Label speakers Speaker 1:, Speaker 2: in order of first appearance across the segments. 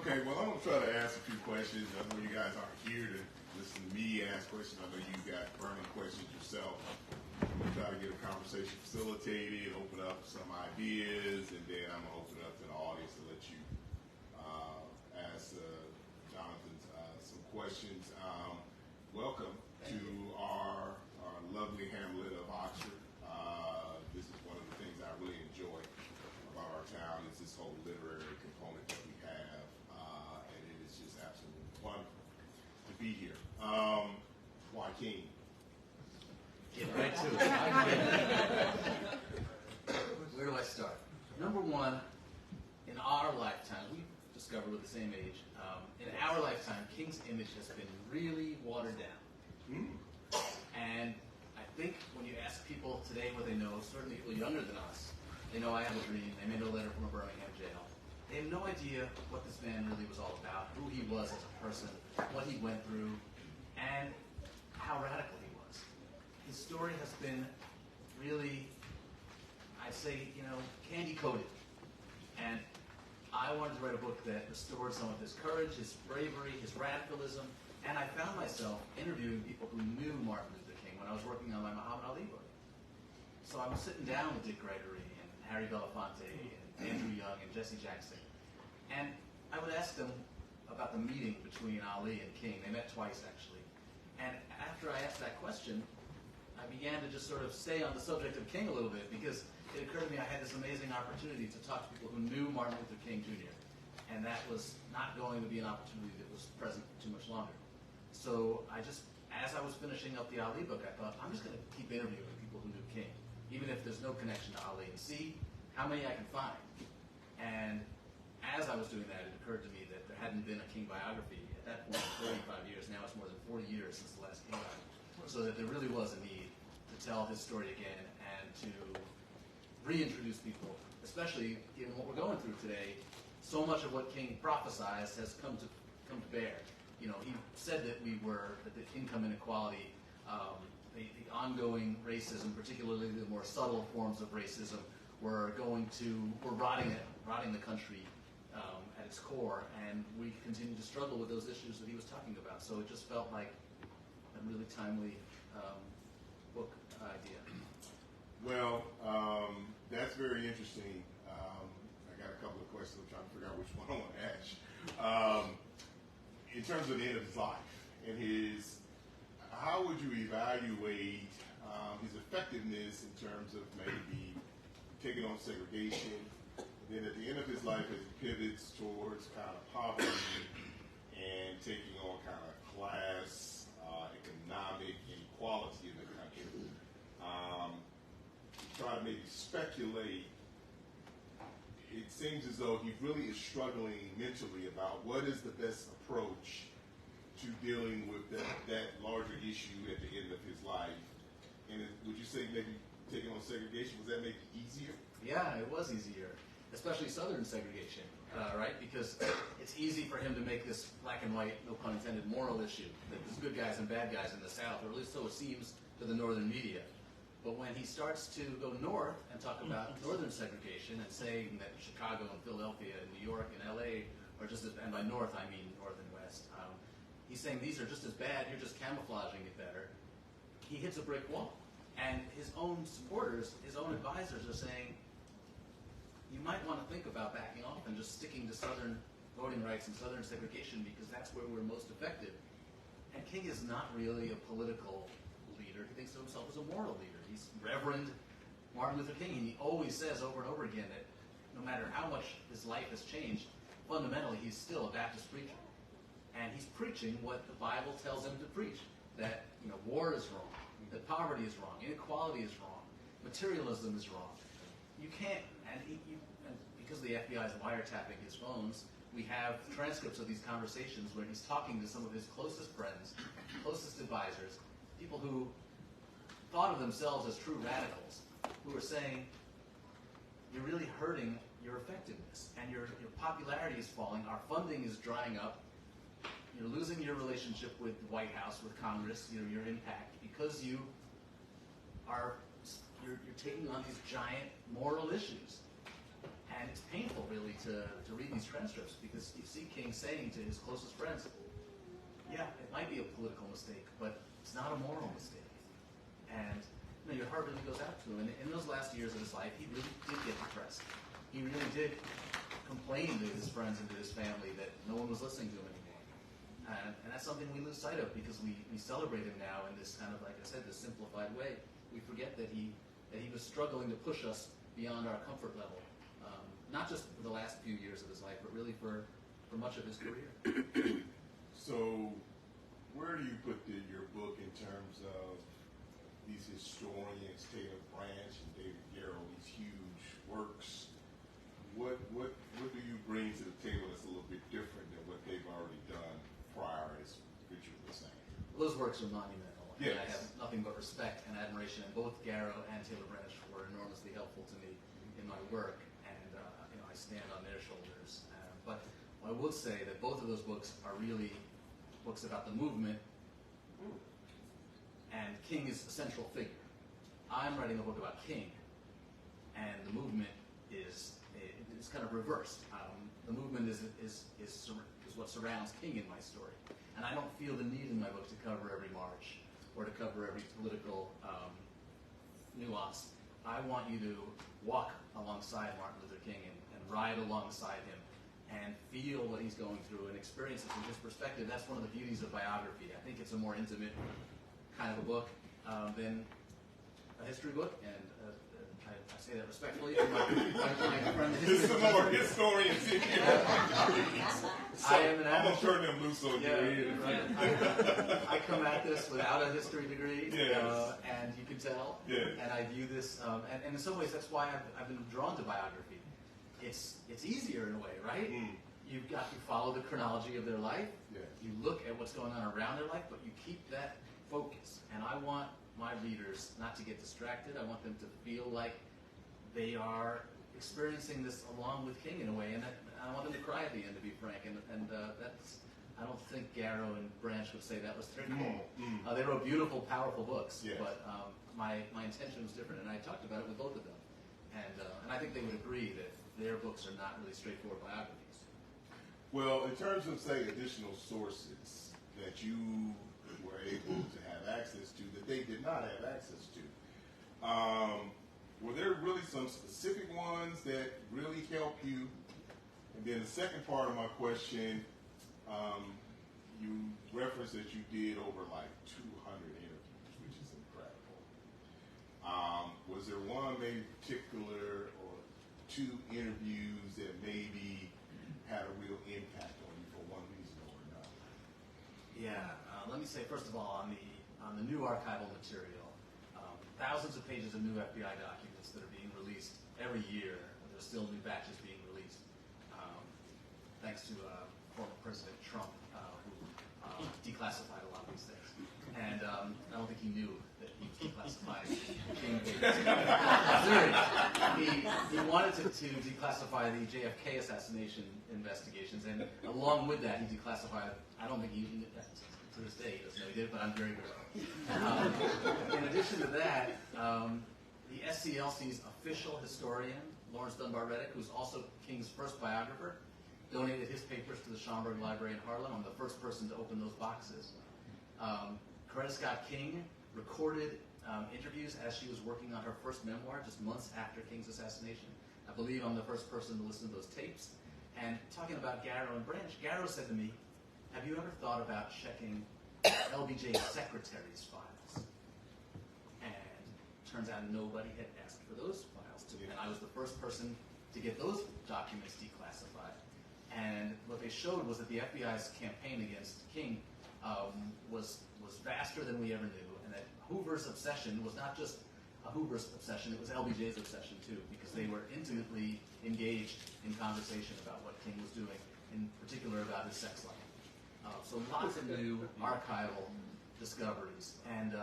Speaker 1: Okay, well, I'm going to try to ask a few questions. I know you guys aren't here to listen to me ask questions. I know you've got burning questions yourself. I'm going to try to get a conversation facilitated, open up some ideas, and then I'm going to open it up to the audience to let you ask Jonathan some questions. Welcome to our lovely hamlet of Oxford. This is one of the things I really enjoy about our town is this whole literary component that we have, and it is just absolutely wonderful to be here. Joaquin.
Speaker 2: Get right to it. Where do I start? Number one, in our lifetime, we discovered we're the same age. In our lifetime, King's image has been really watered down. And I think when you ask people today what they know, certainly people younger than us, they know I Have a Dream, they may know a letter from a Birmingham jail. They have no idea what this man really was all about, who he was as a person, what he went through, and how radical he was. His story has been really, I'd say, candy-coated. And I wanted to write a book that restored some of his courage, his bravery, his radicalism, and I found myself interviewing people who knew Martin Luther King when I was working on my Muhammad Ali book. So I'm sitting down with Dick Gregory and Harry Belafonte and Andrew Young and Jesse Jackson, and I would ask them about the meeting between Ali and King. They met twice, actually. And after I asked that question, I began to just sort of stay on the subject of King a little bit, because it occurred to me I had this amazing opportunity to talk to people who knew Martin Luther King Jr., and that was not going to be an opportunity that was present too much longer. So I just, as I was finishing up the Ali book, I thought, I'm just going to keep interviewing people who knew King, even if there's no connection to Ali, and see how many I can find. And as I was doing that, it occurred to me that there hadn't been a King biography at that point in 35 years. Now it's more than 40 years since the last King biography. So that there really was a need to tell his story again and to reintroduce people, especially given what we're going through today. So much of what King prophesied has come to bear. He said that that the income inequality, the ongoing racism, particularly the more subtle forms of racism, were rotting the country at its core, and we continue to struggle with those issues that he was talking about. So it just felt like a really timely book idea.
Speaker 1: Well, that's very interesting. I got a couple of questions. I'm trying to figure out which one I want to ask. In terms of the end of his life and how would you evaluate his effectiveness in terms of maybe taking on segregation, and then at the end of his life as he pivots towards kind of poverty and taking on kind of class, economic inequality in the country? Try to maybe speculate. It seems as though he really is struggling mentally about what is the best approach to dealing with that larger issue at the end of his life. And would you say maybe taking on segregation, was that make it easier?
Speaker 2: Yeah, it was easier, especially Southern segregation, right? Because it's easy for him to make this black and white, no pun intended, moral issue that there's good guys and bad guys in the South, or at least so it seems to the Northern media. But when he starts to go north and talk about Northern segregation and saying that Chicago and Philadelphia and New York and LA are just as, and by north I mean north and west, he's saying these are just as bad, you're just camouflaging it better. He hits a brick wall. And his own supporters, his own advisors are saying, you might want to think about backing off and just sticking to Southern voting rights and Southern segregation, because that's where we're most effective. And King is not really a political leader. He thinks of himself as a moral leader. He's Reverend Martin Luther King, and he always says over and over again that no matter how much his life has changed, fundamentally he's still a Baptist preacher. And he's preaching what the Bible tells him to preach, that war is wrong, that poverty is wrong, inequality is wrong, materialism is wrong. You can't, and because the FBI is wiretapping his phones, we have transcripts of these conversations where he's talking to some of his closest friends, closest advisors, people who thought of themselves as true radicals, who are saying, you're really hurting your effectiveness, and your popularity is falling, our funding is drying up, you're losing your relationship with the White House, with Congress, your impact, because you're taking on these giant moral issues. And it's painful, really, to read these these transcripts because you see King saying to his closest friends, yeah, it might be a political mistake, but it's not a moral mistake. And your heart really goes out to him. And in those last years of his life, he really did get depressed. He really did complain to his friends and to his family that no one was listening to him anymore. And that's something we lose sight of because we celebrate him now in this kind of, like I said, this simplified way. We forget that he was struggling to push us beyond our comfort level, not just for the last few years of his life, but really for much of his career.
Speaker 1: So, where do you put your book in terms of these historians, Taylor Branch and David Garrow, these huge works? What do you bring to the table that's a little bit different than what they've already done prior, as Richard was saying?
Speaker 2: Those works are monumental, and
Speaker 1: yes.
Speaker 2: I have nothing but respect and admiration, and both Garrow and Taylor Branch were enormously helpful to me in my work, and I stand on their shoulders. But I will say that both of those books are really books about the movement, and King is a central figure. I'm writing a book about King, and the movement is kind of reversed. The movement is what surrounds King in my story, and I don't feel the need in my book to cover every march or to cover every political nuance. I want you to walk alongside Martin Luther King and ride alongside him and feel what he's going through and experience it from his perspective. That's one of the beauties of biography. I think it's a more intimate kind of a book than a history book, and I say that respectfully to my friend.
Speaker 1: There's some more historians in here. I'm going to turn them loose on you.
Speaker 2: Right. I come at this without a history degree,
Speaker 1: yes.
Speaker 2: And you can tell.
Speaker 1: Yes.
Speaker 2: And I view this, and in some ways that's why I've been drawn to biography. It's easier in a way, right? You follow the chronology of their life.
Speaker 1: Yes.
Speaker 2: You look at what's going on around their life, but you keep that focus. And I want my readers not to get distracted. I want them to feel like they are experiencing this along with King in a way, and I want them to cry at the end, to be frank. And that's, I don't think Garrow and Branch would say that was their goal. They wrote beautiful, powerful books,
Speaker 1: yes.
Speaker 2: but my intention was different, and I talked about it with both of them. And I think they would agree that their books are not really straightforward biographies.
Speaker 1: Well, in terms of, say, additional sources that you were able to have access to that they did not have access to, were there really some specific ones that really helped you? And then the second part of my question, you referenced that you did over like 200 interviews, which is incredible. Was there one maybe particular or two interviews that maybe had a real impact on you for one reason or another?
Speaker 2: Yeah, let me say first of all, on the new archival material, thousands of pages of new FBI documents that are being released every year. There's still new batches being released, thanks to former President Trump, who declassified a lot of these things. And I don't think he knew that he was declassifying King papers. He wanted to declassify the JFK assassination investigations, and along with that, he declassified, I don't think he knew that. To this day, he doesn't know he did it, but I'm very good. In addition to that, the SCLC's official historian, Lawrence Dunbar Reddick, who's also King's first biographer, donated his papers to the Schomburg Library in Harlem. I'm the first person to open those boxes. Coretta Scott King recorded interviews as she was working on her first memoir just months after King's assassination. I believe I'm the first person to listen to those tapes. And talking about Garrow and Branch, Garrow said to me, have you ever thought about checking LBJ's secretary's files? And turns out nobody had asked for those files to me. And I was the first person to get those documents declassified. And what they showed was that the FBI's campaign against King was vaster than we ever knew, and that Hoover's obsession was not just a Hoover's obsession, it was LBJ's obsession too, because they were intimately engaged in conversation about what King was doing, in particular about his sex life. So lots of new archival discoveries, and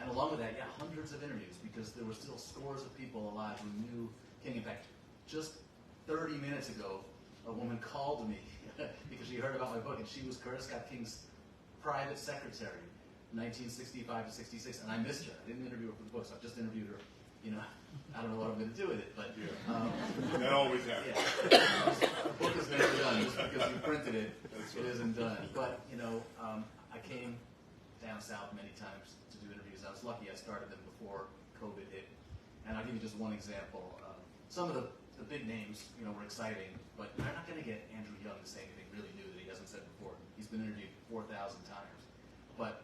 Speaker 2: along with that, yeah, hundreds of interviews, because there were still scores of people alive who knew King. In fact, just 30 minutes ago, a woman called me because she heard about my book, and she was Coretta Scott King's private secretary, 1965 to 66, and I missed her. I didn't interview her for the book, so I just interviewed her. You know, I don't know what I'm going to do with it, but
Speaker 1: that always happens.
Speaker 2: Yeah. Her book is named it isn't done. But, you know, I came down south many times to do interviews. I was lucky I started them before COVID hit. And I'll give you just one example. Some of the big names, you know, were exciting, but I'm not going to get Andrew Young to say anything really new that he hasn't said before. He's been interviewed 4,000 times. But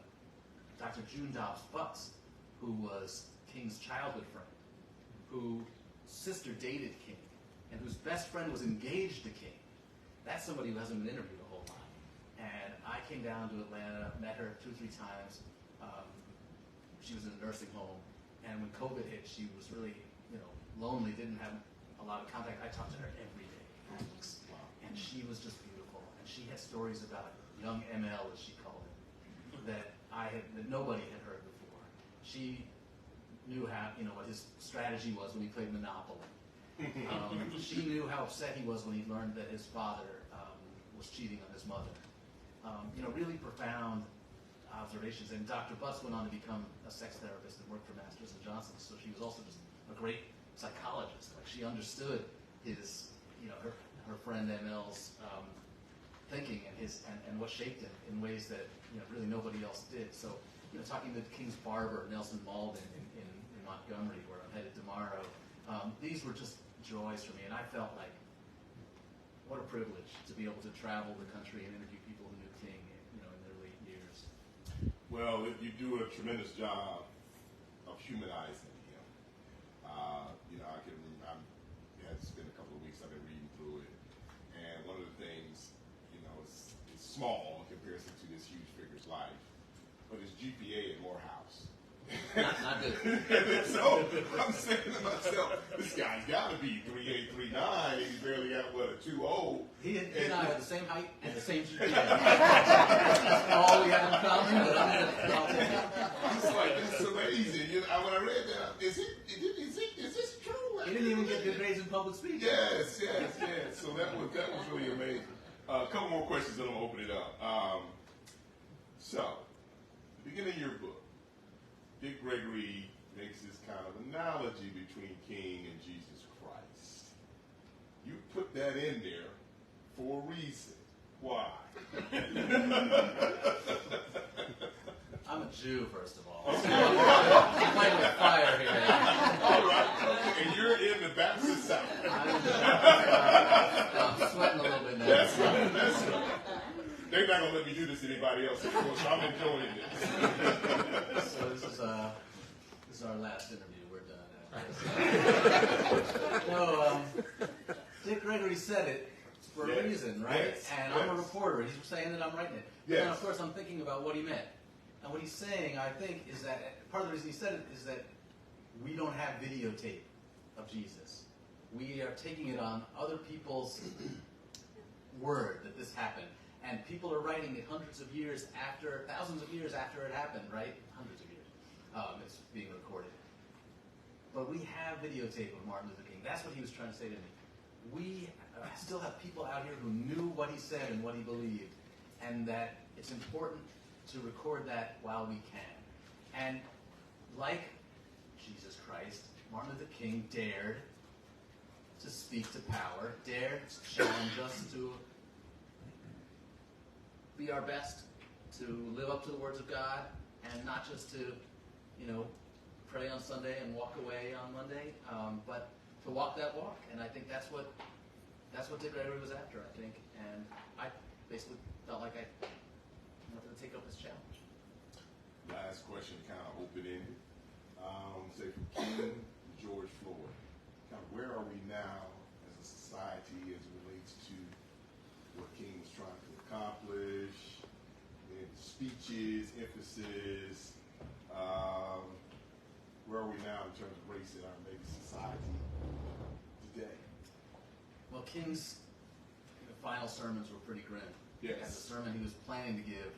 Speaker 2: Dr. June Dobbs Butts, who was King's childhood friend, whose sister dated King, and whose best friend was engaged to King, that's somebody who hasn't been interviewed a whole lot. And I came down to Atlanta, met her 2 or 3 times. She was in a nursing home, and when COVID hit, she was really, you know, lonely, didn't have a lot of contact. I talked to her every day, and she was just beautiful. And she had stories about young ML, as she called him, that nobody had heard before. She knew how, you know, what his strategy was when he played Monopoly. She knew how upset he was when he learned that his father was cheating on his mother. You know, really profound observations. And Dr. Butts went on to become a sex therapist and worked for Masters and Johnson. So she was also just a great psychologist. Like, she understood his, you know, her friend ML's thinking and what shaped him in ways that, you know, really nobody else did. So, you know, talking to King's barber, Nelson Malden, in Montgomery, where I'm headed tomorrow, these were just joys for me. And I felt like, what a privilege to be able to travel the country and interview people who knew King, you know, in their late years.
Speaker 1: Well, you do a tremendous job of humanizing him. You know, it's been a couple of weeks I've been reading through it, and one of the things, you know, it's small in comparison to this huge figure's life, but his GPA at Morehouse.
Speaker 2: Not good.
Speaker 1: So I'm saying to myself, this guy's got to be 3.8, 3.9, and he's barely got, what, a 2.0.
Speaker 2: He and I have the same height and the same GPA. That's all we have in common, but I'll take it.
Speaker 1: It's like, this is amazing. You know, when I read that, is this true?
Speaker 2: He didn't even get good grades in public speaking.
Speaker 1: Yes. So that was really amazing. A couple more questions, then I'll open it up. So, the beginning of your book, Dick Gregory makes this kind of analogy between King and Jesus Christ. You put that in there for a reason. Why?
Speaker 2: I'm a Jew, first of all. So I'm playing with fire here.
Speaker 1: All right. And you're in the Baptist South.
Speaker 2: I'm sweating a little bit now.
Speaker 1: That's right. They're not going to let me do this to anybody else, of course, so I'm enjoying this.
Speaker 2: So this is our last interview. We're done. No, Dick Gregory said it for a reason, right?
Speaker 1: Yes.
Speaker 2: And I'm a reporter. He's saying that I'm writing it.
Speaker 1: Yes.
Speaker 2: And of course, I'm thinking about what he meant. And what he's saying, I think, is that part of the reason he said it is that we don't have videotape of Jesus. We are taking it on other people's word that this happened. And people are writing it hundreds of years after, thousands of years after it happened, right? Hundreds of years. It's being recorded. But we have videotape of Martin Luther King. That's what he was trying to say to me. We still have people out here who knew what he said and what he believed, and that it's important to record that while we can. And like Jesus Christ, Martin Luther King dared to speak to power, dared to challenge us to be our best, to live up to the words of God, and not just to, you know, pray on Sunday and walk away on Monday, but to walk that walk. And I think that's what Dick Gregory was after, I think. And I basically felt like I wanted to take up this challenge.
Speaker 1: Last question, kind of open-ended. Say from King to George Floyd, kind of where are we now as a society as it relates to what King was trying to accomplish, in speeches, emphasis, where are we now in terms of race in our maybe society today?
Speaker 2: Well, King's final sermons were pretty grim.
Speaker 1: Yes.
Speaker 2: And the sermon he was planning to give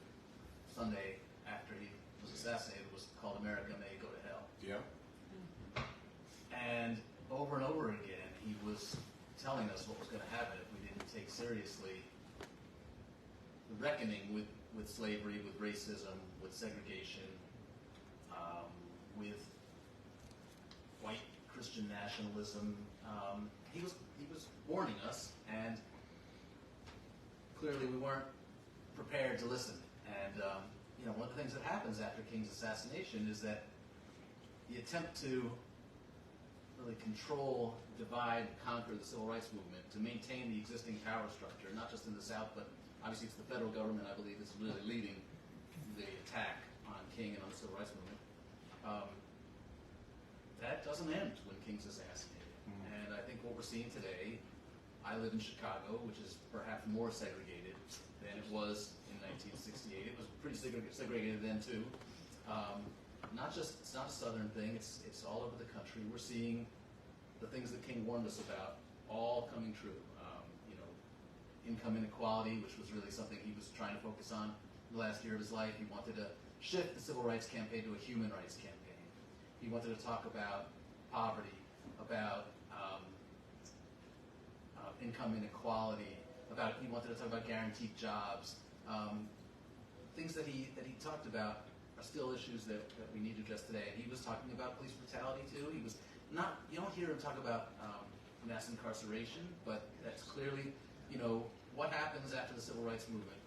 Speaker 2: Sunday after he was assassinated was called America May Go to Hell.
Speaker 1: Yeah.
Speaker 2: And over again, he was telling us what was going to happen if we didn't take seriously the reckoning with slavery, with racism, with segregation, with white Christian nationalism. He was warning us, and clearly we weren't prepared to listen. And one of the things that happens after King's assassination is that the attempt to really control, divide, conquer the civil rights movement, to maintain the existing power structure, not just in the South, but obviously it's the federal government, I believe, that's really leading the attack on King and on the civil rights movement. That doesn't end when King's assassinated. And I think what we're seeing today, I live in Chicago, which is perhaps more segregated than it was in 1968. It was pretty segregated then too. It's not a Southern thing, it's all over the country. We're seeing the things that King warned us about all coming true. Income inequality, which was really something he was trying to focus on the last year of his life. He wanted to shift the civil rights campaign to a human rights campaign. He wanted to talk about poverty, about income inequality, he wanted to talk about guaranteed jobs. Things that he talked about are still issues that we need to address today. And he was talking about police brutality too. He was not, you don't hear him talk about mass incarceration, but that's clearly, what happens after the civil rights movement,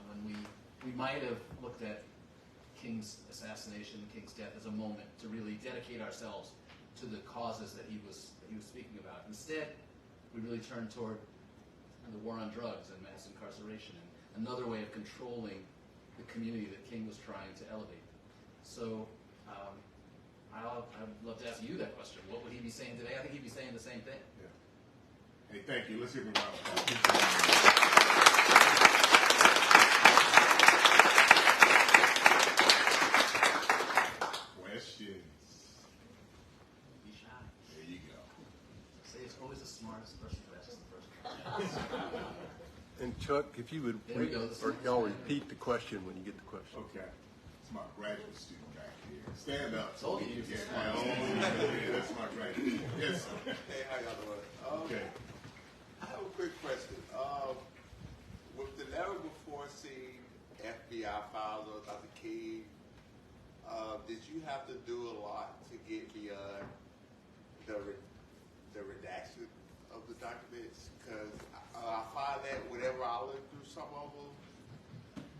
Speaker 2: when we might have looked at King's assassination, King's death as a moment to really dedicate ourselves to the causes that he was speaking about. Instead, we really turned toward the war on drugs and mass incarceration, and another way of controlling the community that King was trying to elevate. So I'd love to ask you that question. What would he be saying today? I think he'd be saying the same thing.
Speaker 1: Yeah. Hey, thank you. Let's give him a round of applause. Questions?
Speaker 2: Be shy.
Speaker 1: There you go.
Speaker 2: Say it's always the smartest person who asks the first question.
Speaker 3: And Chuck, if you would,
Speaker 2: There we go.
Speaker 3: or y'all repeat the question when you get the question.
Speaker 1: Okay. It's my graduate student back here. Stand up.
Speaker 2: Told you.
Speaker 1: Yeah, that's my graduate. Yes, sir.
Speaker 4: Hey, how y'all doing?
Speaker 1: Okay.
Speaker 4: I have a quick question. With the never before seen FBI files of Dr. King, did you have to do a lot to get beyond the redaction of the documents? Because I find that whenever I look through some of them,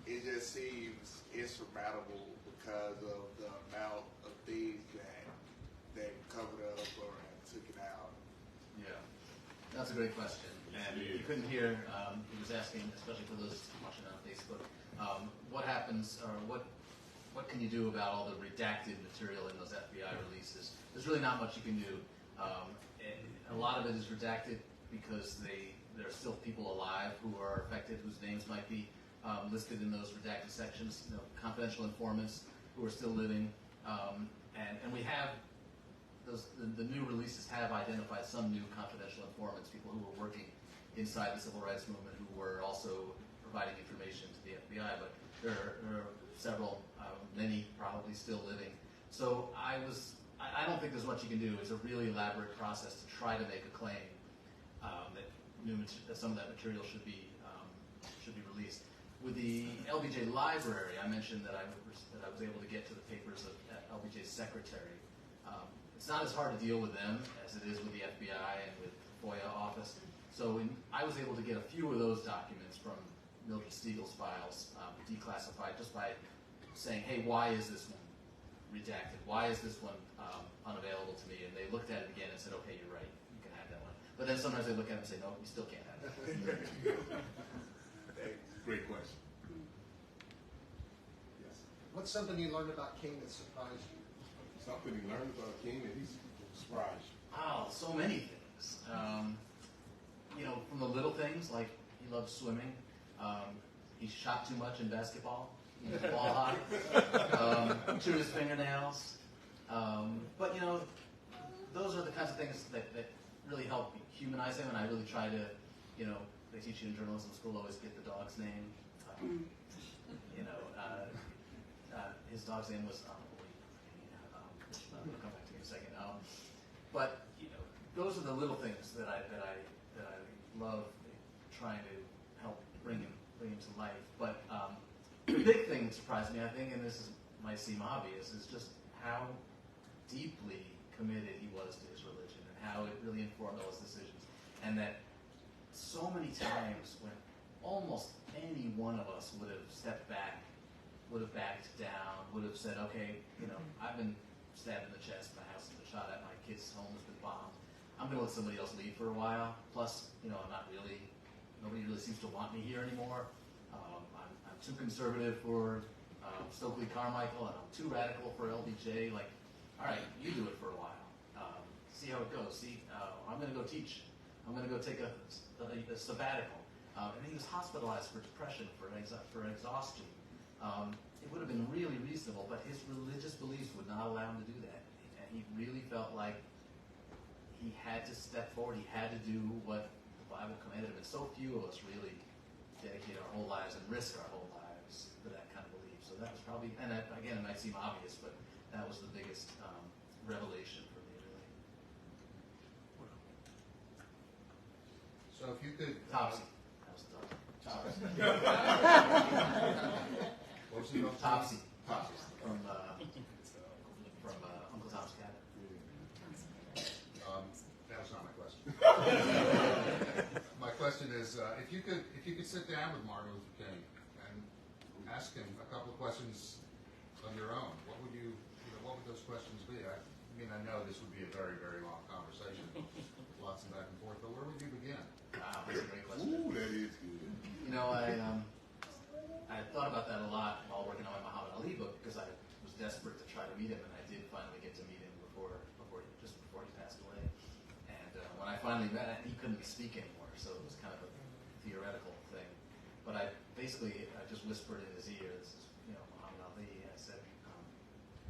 Speaker 4: it just seems insurmountable because of the amount of things that covered up or took it out.
Speaker 2: Yeah, that's a great question. And you couldn't hear, he was asking, especially for those watching on Facebook, what happens, or what can you do about all the redacted material in those FBI releases? There's really not much you can do. A lot of it is redacted because there are still people alive who are affected, whose names might be listed in those redacted sections, confidential informants who are still living. And we have, the new releases have identified some new confidential informants, people who were working inside the civil rights movement who were also providing information to the FBI, but there are several, many probably still living. So I don't think there's much you can do. It's a really elaborate process to try to make a claim that some of that material should be released. With the LBJ library, I mentioned that I was able to get to the papers of LBJ's secretary. It's not as hard to deal with them as it is with the FBI and with the FOIA office. So I was able to get a few of those documents from Mildred Stiegel's files, declassified, just by saying, hey, why is this one redacted? Why is this one unavailable to me? And they looked at it again and said, okay, you're right, you can have that one. But then sometimes they look at it and say, no, you still can't have it.
Speaker 1: Great question. Yes.
Speaker 5: What's something you learned about King that surprised you?
Speaker 1: Something you learned about King that he's surprised you.
Speaker 2: Oh, so many things. From the little things, like he loved swimming. He shot too much in basketball. He was ball hot. Chewed his fingernails. But, those are the kinds of things that really help humanize him, and I really try to, they teach you in journalism school, always get the dog's name. His dog's name was, I'll come back to you in a second. But those are the little things that I love trying to help bring him to life. But the big thing that surprised me, I think, and this might seem obvious, is just how deeply committed he was to his religion and how it really informed all his decisions. And that so many times when almost any one of us would have stepped back, would have backed down, would have said, okay, I've been stabbed in the chest, my house has been shot at, my kid's home has been bombed. I'm going to let somebody else lead for a while. Plus, nobody really seems to want me here anymore. I'm too conservative for Stokely Carmichael, and I'm too radical for LBJ. Like, all right, you do it for a while. See how it goes. I'm going to go teach. I'm going to go take a sabbatical. And he was hospitalized for depression, for exhaustion. It would have been really reasonable, but his religious beliefs would not allow him to do that. And he really felt like he had to step forward. He had to do what the Bible commanded him. And so few of us really dedicate our whole lives and risk our whole lives for that kind of belief. So that was probably, and again, it might seem obvious, but that was the biggest revelation for me, really.
Speaker 6: So if you could...
Speaker 2: Topsy. That was Topsy.
Speaker 6: What was it about?
Speaker 2: Topsy. From Uncle Tom's Cabin.
Speaker 6: That was not my question. My question is, if you could sit down with Martin Luther King and ask him a couple of questions of your own, what would those questions be? I know this would be a very, very long conversation, lots of back and forth, but where would you begin?
Speaker 2: Wow, that's a great question.
Speaker 1: Ooh, that is good.
Speaker 2: I thought about that a lot while working on my Muhammad Ali book because I was desperate to try to meet him, and I did finally get to meet him before he passed away. And when I finally met him, he couldn't speak anymore, so it was kind of a theoretical thing. But I just whispered in his ear, "This is Muhammad Ali." I said,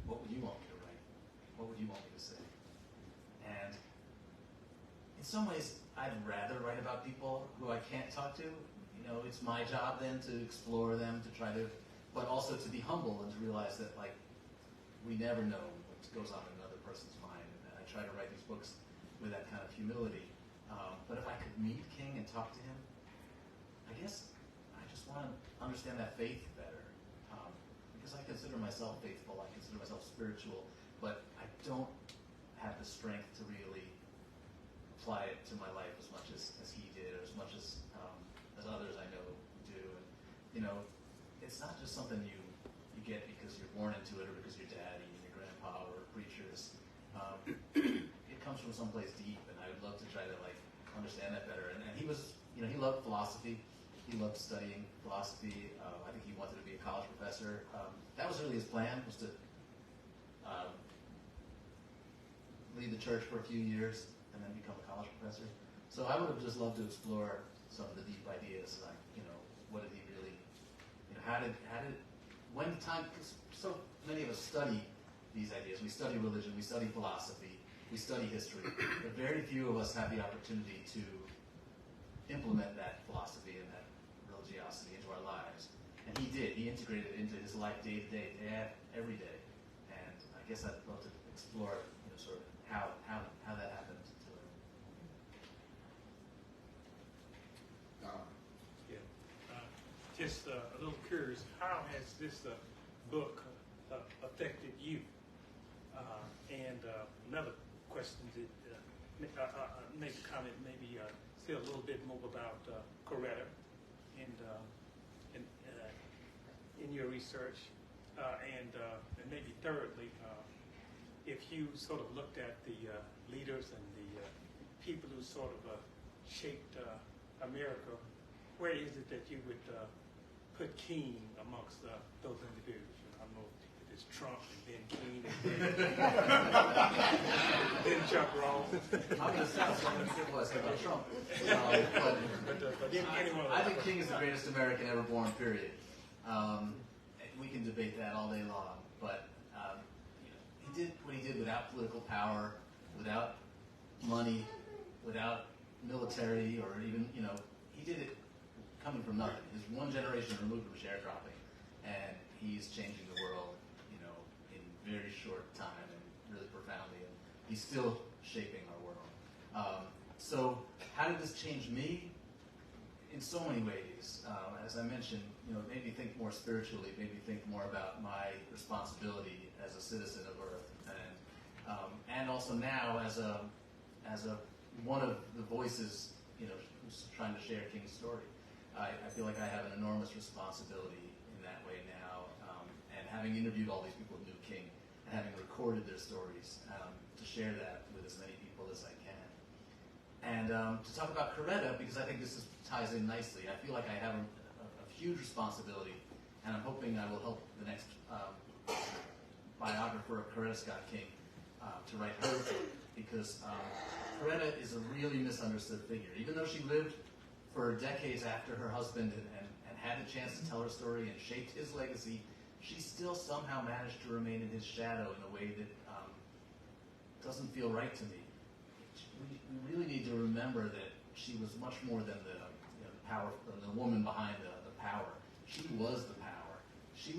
Speaker 2: "What would you want me to write? What would you want me to say?" And in some ways, I'd rather write about people who I can't talk to. It's my job then to explore them, to try to, but also to be humble and to realize that, we never know what goes on in another person's mind. And I try to write these books with that kind of humility. But if I could meet King and talk to him, I guess I just want to understand that faith better. Because I consider myself faithful, I consider myself spiritual, but I don't have the strength to really apply it to my life as much as he did, or as much as others I know do. And it's not just something you get because you're born into it, or because your daddy and your grandpa were preachers. It comes from someplace deep, and I would love to try to understand that better. And he was, he loved philosophy. He loved studying philosophy. I think he wanted to be a college professor. That was really his plan, was to lead the church for a few years and then become a college professor. So I would have just loved to explore some of the deep ideas, like, what did he really, when time, because so many of us study these ideas. We study religion, we study philosophy, we study history, but very few of us have the opportunity to implement that philosophy and that religiosity into our lives. And he did. He integrated it into his life day to day, every day. And I guess I'd love to explore, sort of how that happened to him.
Speaker 7: Just a little curious, how has this book affected you? And another question, make a comment, maybe say a little bit more about Coretta in your research, and maybe thirdly, if you sort of looked at the leaders and the people who sort of shaped America, where is it that you would put King amongst those individuals? I don't know if it's Trump and then King and then Chuck Ross.
Speaker 2: I'm going to sound so simple I say about Trump.
Speaker 7: But anyone
Speaker 2: I think King is the greatest American ever born, period. We can debate that all day long, but he did what he did without political power, without money, without military, or even, he did it coming from nothing. He's one generation removed from sharecropping, and he's changing the world, in very short time and really profoundly, and he's still shaping our world. So how did this change me? In so many ways. As I mentioned, it made me think more spiritually, made me think more about my responsibility as a citizen of Earth, and also now as a one of the voices, who's trying to share King's story. I feel like I have an enormous responsibility in that way now, and having interviewed all these people who knew King, and having recorded their stories, to share that with as many people as I can. And to talk about Coretta, because I think this ties in nicely. I feel like I have a huge responsibility, and I'm hoping I will help the next biographer of Coretta Scott King to write her book, because Coretta is a really misunderstood figure. Even though she lived for decades after her husband and had the chance to tell her story and shaped his legacy, she still somehow managed to remain in his shadow in a way that doesn't feel right to me. We really need to remember that she was much more than the power, the woman behind the power. She was the power. She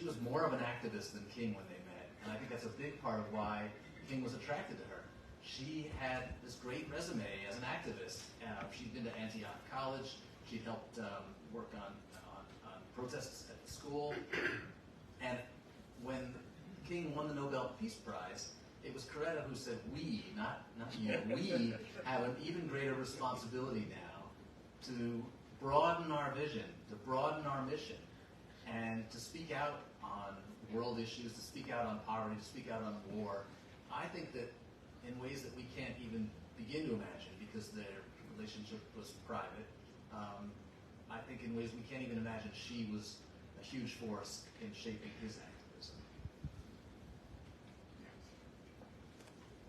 Speaker 2: was more of an activist than King when they met, and I think that's a big part of why King was attracted to her. She had this great resume as an activist. She'd been to Antioch College. She'd helped work on protests at the school. And when King won the Nobel Peace Prize, it was Coretta who said, we, not you, we have an even greater responsibility now to broaden our vision, to broaden our mission, and to speak out on world issues, to speak out on poverty, to speak out on war. I think that in ways that we can't even begin to imagine, because their relationship was private, I think in ways we can't even imagine, she was a huge force in shaping his activism.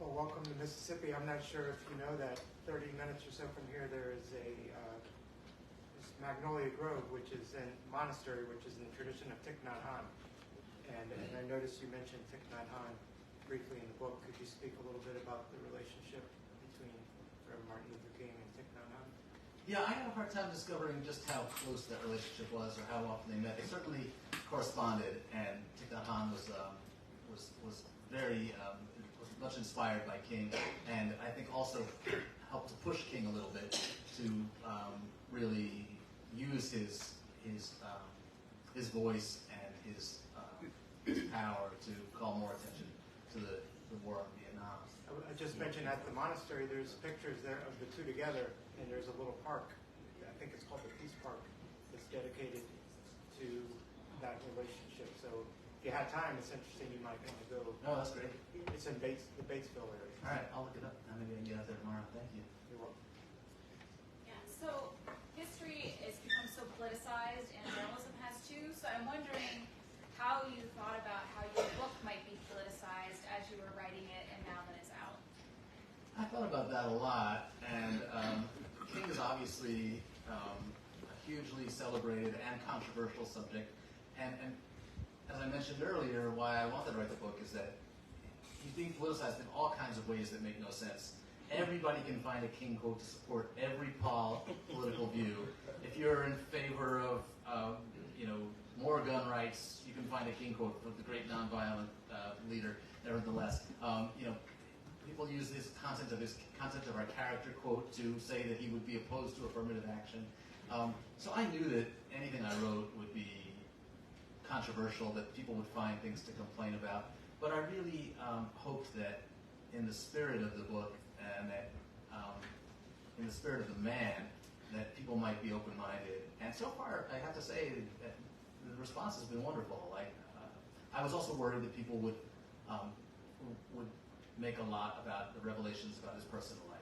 Speaker 8: Well, welcome to Mississippi. I'm not sure if you know that 30 minutes or so from here there is this Magnolia Grove, which is a monastery, which is in the tradition of Thich Nhat Hanh. And I noticed you mentioned Thich Nhat Hanh briefly in the book. Could you speak a little bit about the relationship between Reverend Martin Luther King and Thich Nhat Hanh?
Speaker 2: Yeah, I had a hard time discovering just how close that relationship was or how often they met. They certainly corresponded, and Thich Nhat Hanh was very was much inspired by King, and I think also helped to push King a little bit to really use his voice and his power to call more attention to the war in Vietnam.
Speaker 8: I just mentioned at the monastery there's pictures there of the two together, and there's a little park. I think it's called the Peace Park. That's dedicated to that relationship. So if you had time, it's interesting. You might want to go.
Speaker 2: Oh, that's great.
Speaker 8: It's in the Batesville area.
Speaker 2: All right, I'll look it up. Maybe I can get out there tomorrow. Thank you.
Speaker 8: You're welcome.
Speaker 9: Yeah, so history has become so politicized, and journalism has too. So I'm wondering how you thought about how your book might be politicized as you were writing it and now that it's out.
Speaker 2: I thought about that a lot, and King is obviously a hugely celebrated and controversial subject. And as I mentioned earlier, why I wanted to write the book is that he's being politicized in all kinds of ways that make no sense. Everybody can find a King quote to support every political view. If you're in favor of, more gun rights, you can find a King quote for the great nonviolent leader. Nevertheless, people use this concept of our character quote to say that he would be opposed to affirmative action. So I knew that anything I wrote would be controversial, that people would find things to complain about. But I really hoped that in the spirit of the book and that in the spirit of the man, that people might be open-minded. And so far, I have to say that the response has been wonderful. I was also worried that people would make a lot about the revelations about his personal life.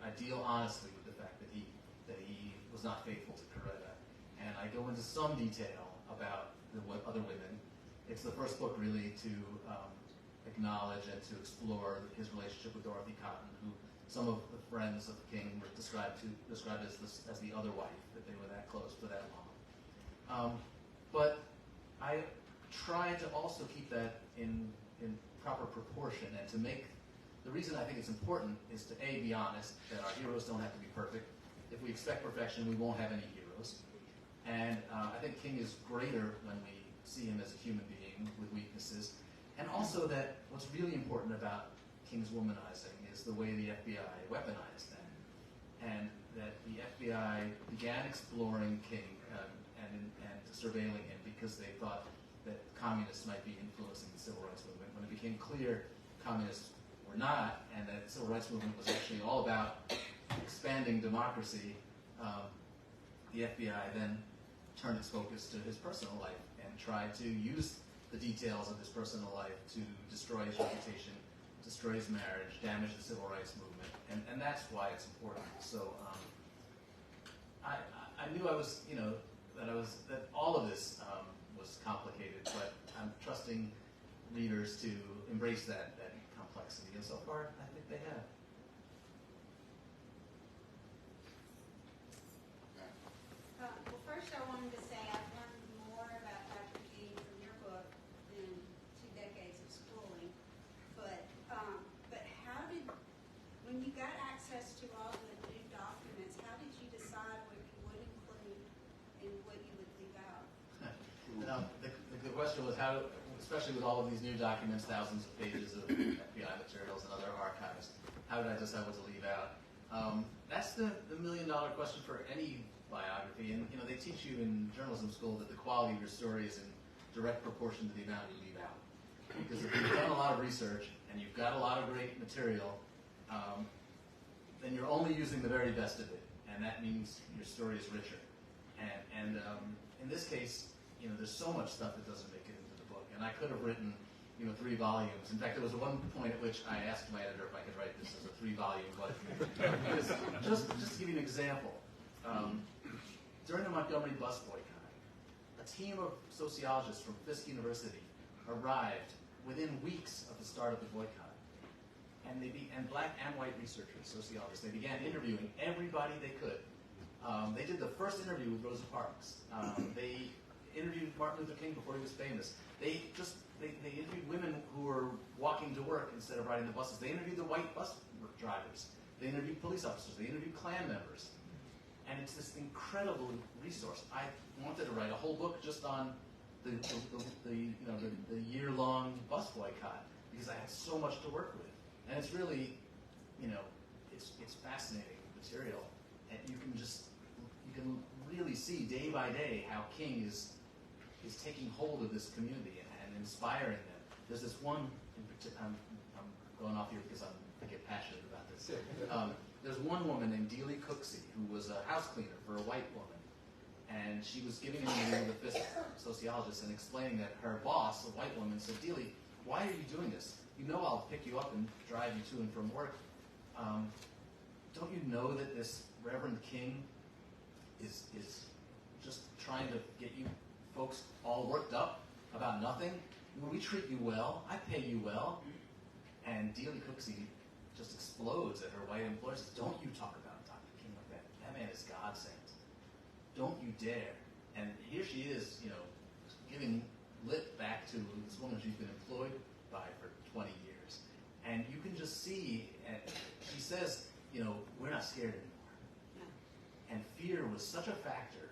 Speaker 2: I deal honestly with the fact that he was not faithful to Coretta, and I go into some detail about the other women. It's the first book really to acknowledge and to explore his relationship with Dorothy Cotton, who some of the friends of King were described as the other wife, that they were that close for that long. But I tried to also keep that in proper proportion, and to make the reason I think it's important is to be honest, that our heroes don't have to be perfect. If we expect perfection, we won't have any heroes. And I think King is greater when we see him as a human being with weaknesses. And also that what's really important about King's womanizing is the way the FBI weaponized them. And that the FBI began exploring King and surveilling him because they thought that communists might be influencing the civil rights movement. When it became clear communists were not, and that the civil rights movement was actually all about expanding democracy, the the FBI then turned its focus to his personal life and tried to use the details of his personal life to destroy his reputation, destroy his marriage, damage the civil rights movement, and that's why it's important. So I knew I was, that all of this was complicated, but I'm trusting readers to embrace that complexity, and so far I think they have.
Speaker 10: Well, first I wanted to say I've learned more about Dr. King from your book than 2 decades of schooling. But how did, when you got access to all the new documents, how did you decide what you would include and what you would leave out?
Speaker 2: The question was how, especially with all of these new documents, thousands of pages of FBI materials and other archives, how did I decide what to leave out? That's the million-dollar question for any biography, and they teach you in journalism school that the quality of your story is in direct proportion to the amount you leave out. Because if you've done a lot of research and you've got a lot of great material, then you're only using the very best of it, and that means your story is richer. And in this case, there's so much stuff that doesn't make it into the book, and I could have written 3 volumes. In fact, there was one point at which I asked my editor if I could write this as a 3-volume book. Just to give you an example, during the Montgomery bus boycott, a team of sociologists from Fisk University arrived within weeks of the start of the boycott. And black and white researchers, sociologists, they began interviewing everybody they could. They did the first interview with Rosa Parks. They interviewed Martin Luther King before he was famous. They interviewed women who were walking to work instead of riding the buses. They interviewed the white bus drivers. They interviewed police officers. They interviewed Klan members. And it's this incredible resource. I wanted to write a whole book just on the year-long bus boycott because I had so much to work with. And it's really, it's fascinating material. And you can really see day by day how King is taking hold of this community and inspiring them. There's this one, I'm going off here because I get passionate about this. There's one woman named Dealey Cooksey who was a house cleaner for a white woman. And she was giving an interview with the Fisk sociologist and explaining that her boss, a white woman, said, "Dealey, why are you doing this? You know I'll pick you up and drive you to and from work. Don't you know that this Reverend King is just trying to get you folks all worked up about nothing? We treat you well. I pay you well." And Dealey Cooksey just explodes at her white employer. Says, "Don't you talk about Dr. King like that. That man is God sent. Don't you dare." And here she is, giving lip back to this woman she's been employed by for 20 years. And you can just see, she says, we're not scared anymore. And fear was such a factor.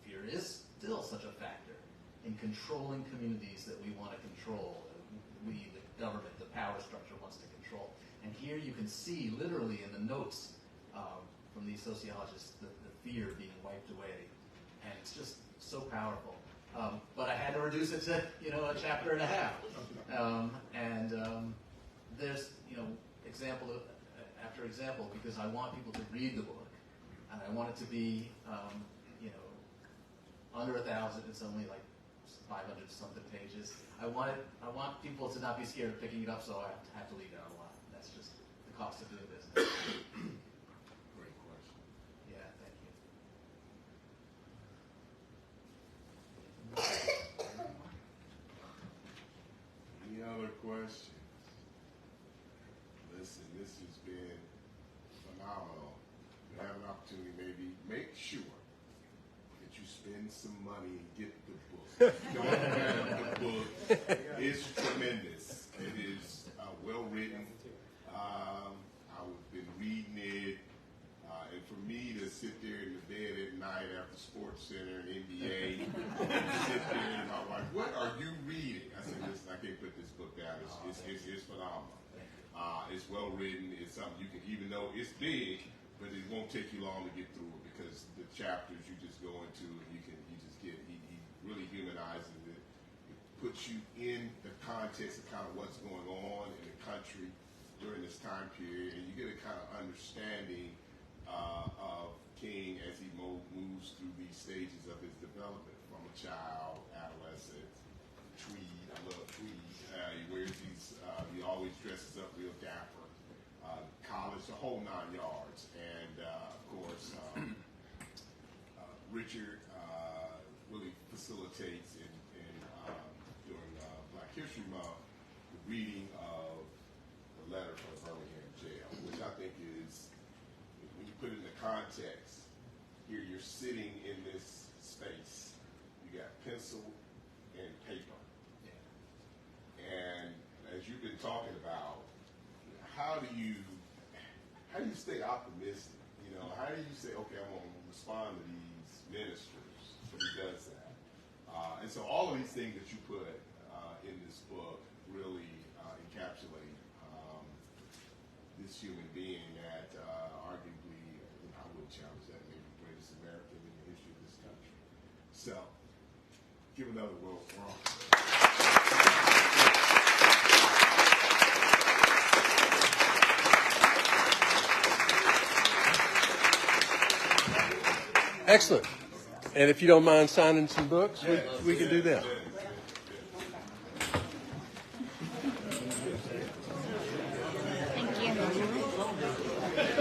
Speaker 2: Fear is still such a factor in controlling communities that we want to control. We, the government, the power structure wants to control. And here you can see, literally in the notes from these sociologists, the fear being wiped away. And it's just so powerful. But I had to reduce it to, a chapter and a half. There's, example after example, because I want people to read the book. And I want it to be, under 1,000. It's only like 500 something pages. I want people to not be scared of picking it up, so I have to leave out a lot. That's just the cost of doing business.
Speaker 1: Great question.
Speaker 2: Yeah, thank you.
Speaker 1: Any other questions? Listen, this has been phenomenal. You have an opportunity, maybe make sure that you spend some money and get the book. Don't have the book. It's tremendous. It is well written. I've been reading it. And for me to sit there in the bed at night after Sports Center and NBA, sit there and my wife, "What are you reading?" I said, "Listen, I can't put this book down. It's phenomenal. It's well written. It's something you can, even though it's big, but it won't take you long to get through it because the chapters you just go into, he really humanizes it. It puts you in the context of kind of what's going on in the country during this time period, and you get a kind of understanding of King as he moves through these stages of his development, from a child, adolescent, tweed. I love tweed. He wears these. He always dresses up real dapper. College, the whole 9 yards, and of course, Richard really facilitates during Black History Month the reading of the letter from the Birmingham jail, which I think is, when you put it in the context, here you're sitting in this space, you got pencil and paper, and as you've been talking about, how do you stay optimistic? You know, how do you say, okay, I'm going to respond to these ministers? He does that. And so all of these things that you put in this book really encapsulate this human being that arguably, I would challenge that, maybe the greatest American in the history of this country. So, give another roll for him.
Speaker 3: Excellent. And if you don't mind signing some books, we can do that.